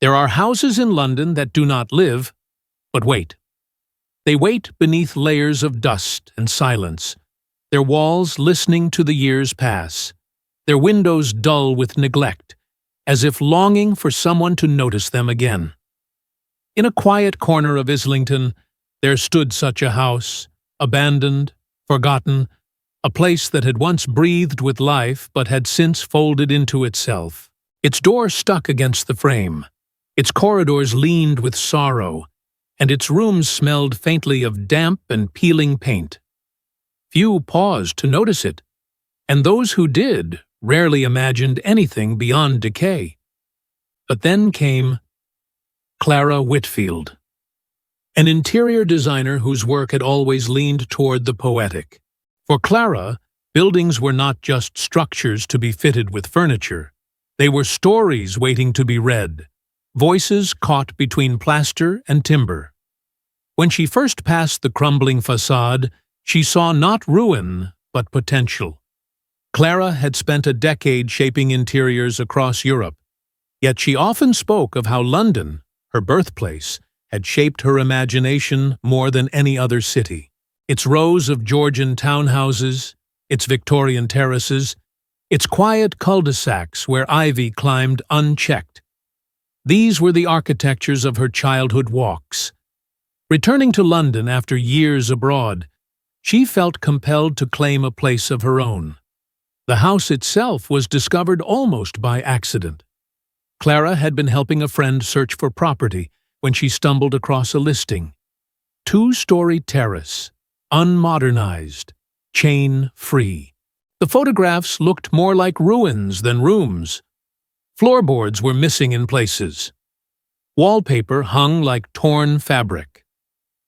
There are houses in London that do not live, but wait. They wait beneath layers of dust and silence, their walls listening to the years pass, their windows dull with neglect, as if longing for someone to notice them again. In a quiet corner of Islington, there stood such a house, abandoned, forgotten, a place that had once breathed with life but had since folded into itself. Its door stuck against the frame, its corridors leaned with sorrow, and its rooms smelled faintly of damp and peeling paint. Few paused to notice it, and those who did rarely imagined anything beyond decay. But then came Clara Whitfield, an interior designer whose work had always leaned toward the poetic. For Clara, buildings were not just structures to be fitted with furniture. They were stories waiting to be read, voices caught between plaster and timber. When she first passed the crumbling facade, she saw not ruin, but potential. Clara had spent a decade shaping interiors across Europe, yet she often spoke of how London, her birthplace, had shaped her imagination more than any other city. Its rows of Georgian townhouses, its Victorian terraces, its quiet cul-de-sacs where ivy climbed unchecked. These were the architectures of her childhood walks. Returning to London after years abroad, she felt compelled to claim a place of her own. The house itself was discovered almost by accident. Clara had been helping a friend search for property when she stumbled across a listing. Two-story terrace, unmodernized, chain-free. The photographs looked more like ruins than rooms. Floorboards were missing in places. Wallpaper hung like torn fabric.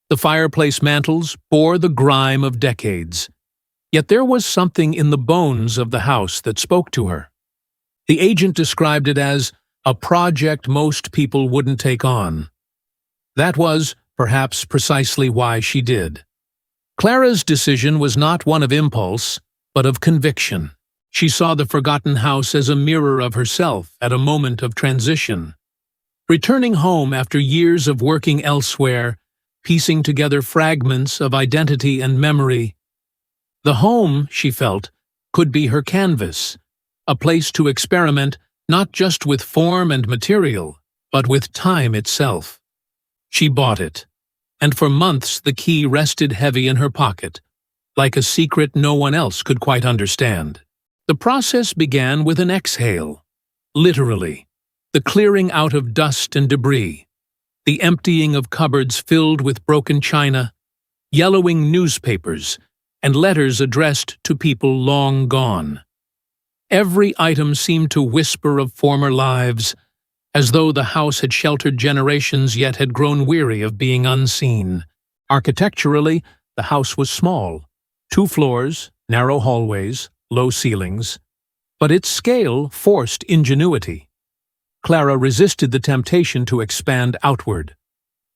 The fireplace mantels bore the grime of decades. Yet there was something in the bones of the house that spoke to her. The agent described it as a project most people wouldn't take on. That was, perhaps, precisely why she did. Clara's decision was not one of impulse, but of conviction. She saw the forgotten house as a mirror of herself at a moment of transition. Returning home after years of working elsewhere, piecing together fragments of identity and memory, the home, she felt, could be her canvas, a place to experiment not just with form and material, but with time itself. She bought it, and for months the key rested heavy in her pocket, like a secret no one else could quite understand. The process began with an exhale, literally, the clearing out of dust and debris, the emptying of cupboards filled with broken china, yellowing newspapers, and letters addressed to people long gone. Every item seemed to whisper of former lives, as though the house had sheltered generations yet had grown weary of being unseen. Architecturally, the house was small, 2 floors, narrow hallways, low ceilings, but its scale forced ingenuity. Clara resisted the temptation to expand outward.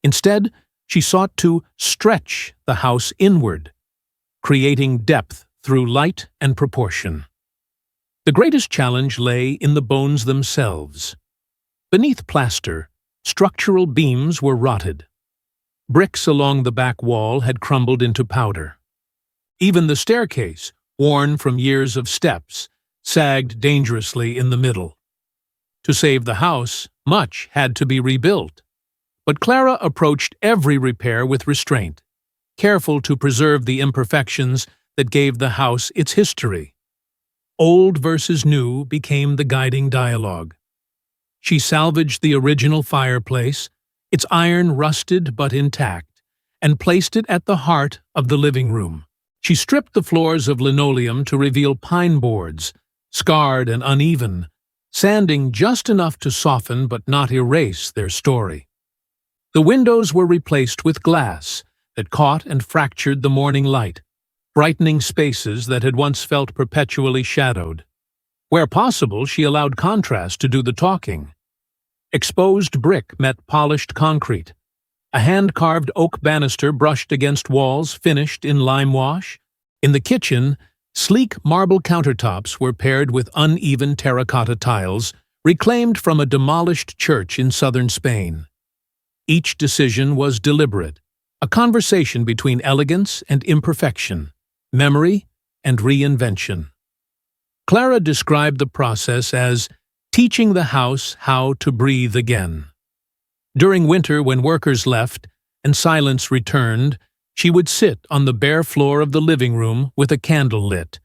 Instead, she sought to stretch the house inward, creating depth through light and proportion. The greatest challenge lay in the bones themselves. Beneath plaster, structural beams were rotted. Bricks along the back wall had crumbled into powder. Even the staircase, worn from years of steps, sagged dangerously in the middle. To save the house, much had to be rebuilt. But Clara approached every repair with restraint, careful to preserve the imperfections that gave the house its history. Old versus new became the guiding dialogue. She salvaged the original fireplace, its iron rusted but intact, and placed it at the heart of the living room. She stripped the floors of linoleum to reveal pine boards, scarred and uneven, sanding just enough to soften but not erase their story. The windows were replaced with glass that caught and fractured the morning light, brightening spaces that had once felt perpetually shadowed. Where possible, she allowed contrast to do the talking. Exposed brick met polished concrete. A hand-carved oak banister brushed against walls finished in lime wash. In the kitchen, sleek marble countertops were paired with uneven terracotta tiles, reclaimed from a demolished church in southern Spain. Each decision was deliberate, a conversation between elegance and imperfection, memory and reinvention. Clara described the process as teaching the house how to breathe again. During winter, when workers left and silence returned, she would sit on the bare floor of the living room with a candle lit,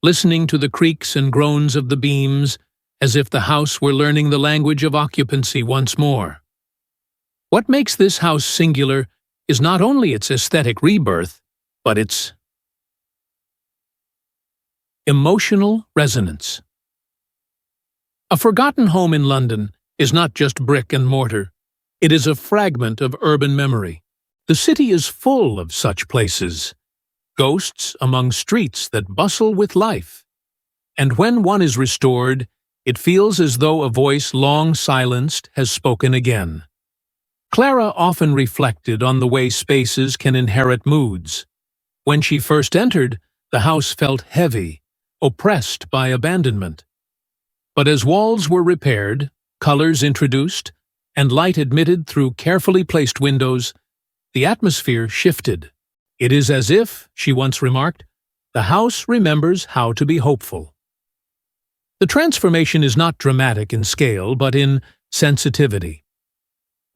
listening to the creaks and groans of the beams as if the house were learning the language of occupancy once more. What makes this house singular is not only its aesthetic rebirth, but its emotional resonance. A forgotten home in London is not just brick and mortar. It is a fragment of urban memory. The city is full of such places, ghosts among streets that bustle with life. And when one is restored, it feels as though a voice long silenced has spoken again. Clara often reflected on the way spaces can inherit moods. When she first entered, the house felt heavy, oppressed by abandonment. But as walls were repaired, colors introduced, and light admitted through carefully placed windows, the atmosphere shifted. It is as if, she once remarked, the house remembers how to be hopeful. The transformation is not dramatic in scale, but in sensitivity.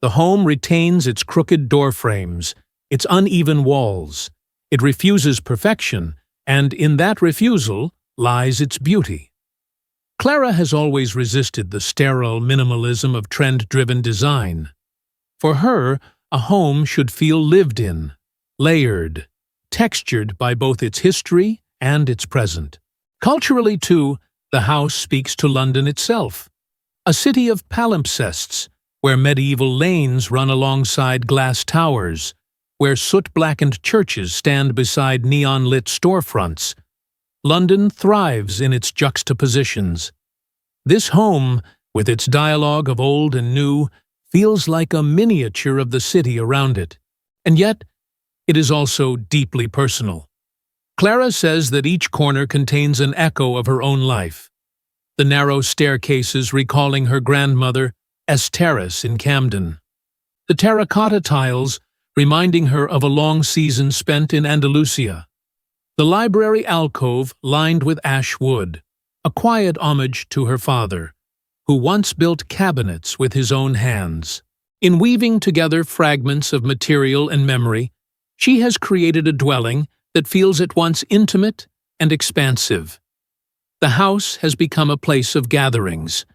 The home retains its crooked door frames, its uneven walls. It refuses perfection, and in that refusal lies its beauty. Clara has always resisted the sterile minimalism of trend-driven design. For her, a home should feel lived in, layered, textured by both its history and its present. Culturally, too, the house speaks to London itself, a city of palimpsests, where medieval lanes run alongside glass towers, where soot-blackened churches stand beside neon-lit storefronts. London thrives in its juxtapositions. This home, with its dialogue of old and new, feels like a miniature of the city around it. And yet, it is also deeply personal. Clara says that each corner contains an echo of her own life. The narrow staircases recalling her grandmother, Terrace in Camden. The terracotta tiles reminding her of a long season spent in Andalusia. The library alcove lined with ash wood, a quiet homage to her father, who once built cabinets with his own hands. In weaving together fragments of material and memory, she has created a dwelling that feels at once intimate and expansive. The house has become a place of gatherings,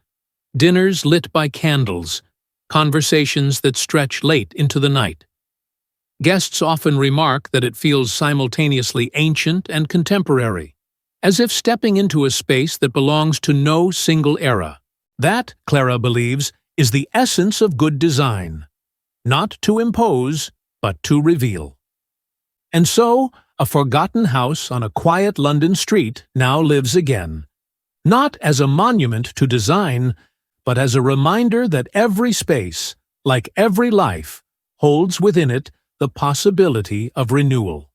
dinners lit by candles, conversations that stretch late into the night. Guests often remark that it feels simultaneously ancient and contemporary, as if stepping into a space that belongs to no single era. That, Clara believes, is the essence of good design, not to impose, but to reveal. And so, a forgotten house on a quiet London street now lives again, not as a monument to design, but as a reminder that every space, like every life, holds within it the possibility of renewal.